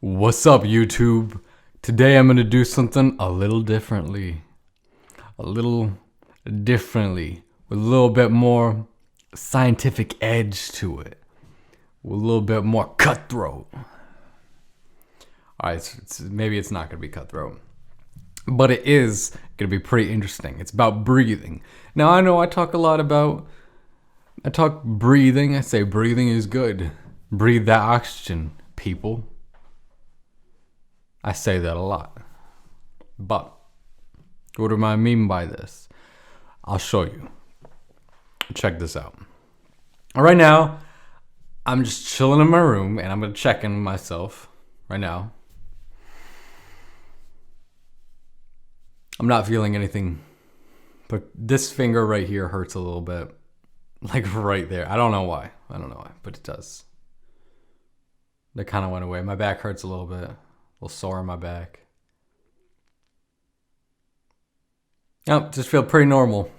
What's up, YouTube? Today I'm going to do something a little differently. With a little bit more scientific edge to it. With a little bit more cutthroat. Alright, maybe it's not going to be cutthroat. But it is going to be pretty interesting. It's about breathing. Now, I know I talk breathing. I say breathing is good. Breathe that oxygen, people. I say that a lot. But what do I mean by this? I'll show you. Check this out. Right now, I'm just chilling in my room and I'm going to check in myself right now. I'm not feeling anything, but this finger right here hurts a little bit. Like right there. I don't know why, but it does. That kind of went away. My back hurts a little bit. A little sore in my back. Oh, just feel pretty normal.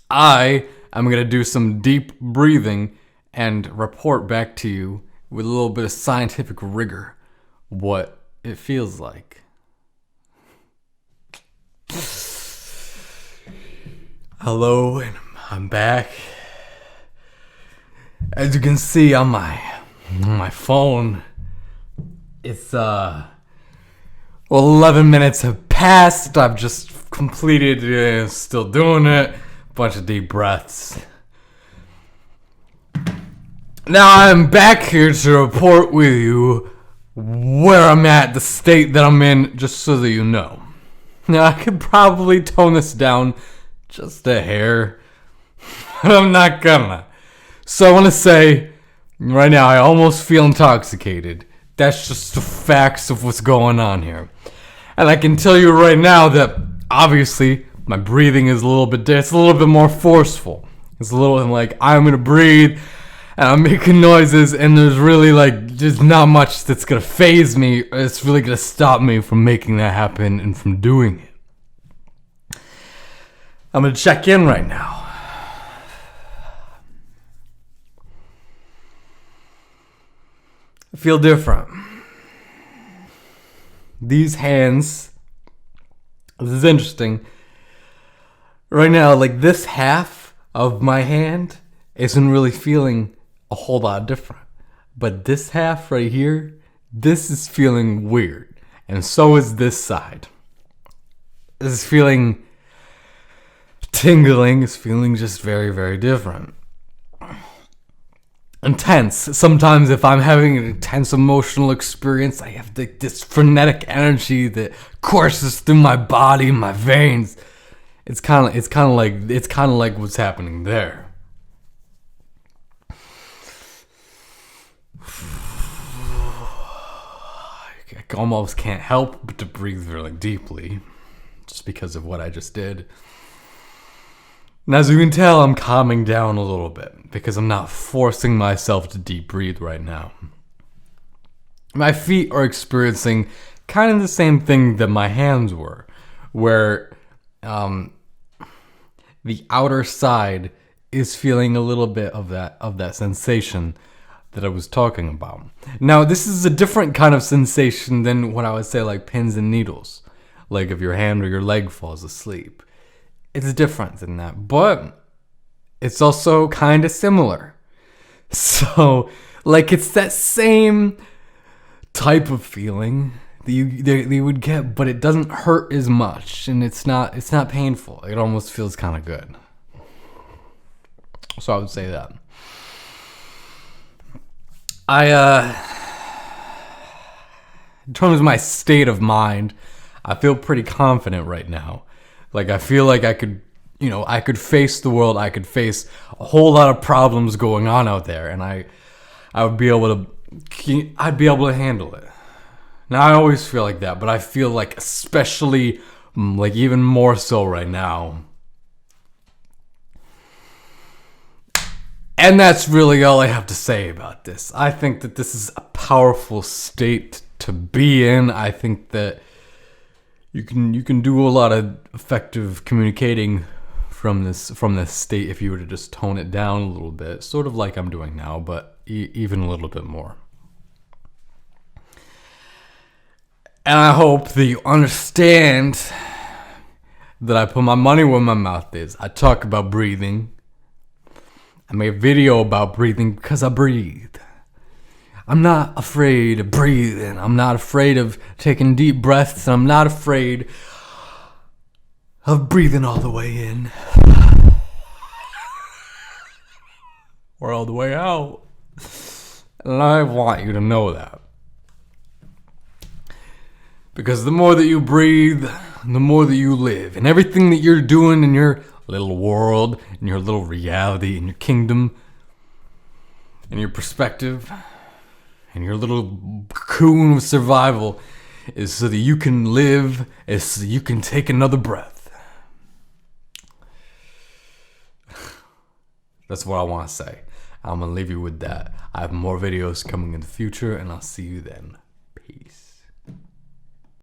I am going to do some deep breathing and report back to you with a little bit of scientific rigor what it feels like. Hello, and I'm back. As you can see on my phone, it's 11 minutes have passed. I've just completed, still doing it. Bunch of deep breaths. Now I'm back here to report with you where I'm at, the state that I'm in, just so that you know. Now I could probably tone this down just a hair, but I'm not gonna. So I want to say, right now, I almost feel intoxicated. That's just the facts of what's going on here. And I can tell you right now that, obviously, my breathing is it's a little bit more forceful. It's a little like, I'm going to breathe, and I'm making noises, and there's really, just not much that's going to faze me. It's really going to stop me from making that happen and from doing it. I'm going to check in right now. I feel different. These hands, this is interesting. Right now, this half of my hand isn't really feeling a whole lot different. But this half right here, this is feeling weird. And so is this side. This is feeling tingling, it's feeling just very, very different. Intense. Sometimes if I'm having an intense emotional experience, I have this frenetic energy that courses through my body, my veins. It's kind of like what's happening there. I almost can't help but to breathe really deeply, just because of what I just did. And as you can tell, I'm calming down a little bit because I'm not forcing myself to deep breathe right now. My feet are experiencing kind of the same thing that my hands were, where the outer side is feeling a little bit of that sensation that I was talking about. Now, this is a different kind of sensation than what I would say like pins and needles, like if your hand or your leg falls asleep. It's different than that, but it's also kind of similar. So, it's that same type of feeling that you would get, but it doesn't hurt as much, and it's not painful. It almost feels kind of good. So I would say that. In terms of my state of mind, I feel pretty confident right now. I feel like I could face the world. I could face a whole lot of problems going on out there, and I'd be able to handle it. Now, I always feel like that, but I feel like especially, even more so right now. And that's really all I have to say about this. I think that this is a powerful state to be in. I think that you can do a lot of effective communicating from this state if you were to just tone it down a little bit, sort of like I'm doing now, but even a little bit more. And I hope that you understand that I put my money where my mouth is. I talk about breathing. I made a video about breathing because I breathe. I'm not afraid of breathing. I'm not afraid of taking deep breaths. I'm not afraid of breathing all the way in or all the way out. And I want you to know that. Because the more that you breathe, the more that you live. And everything that you're doing in your little world, in your little reality, in your kingdom, in your perspective, in your little cocoon of survival is so that you can live, is so that you can take another breath. That's what I want to say. I'm going to leave you with that. I have more videos coming in the future, and I'll see you then.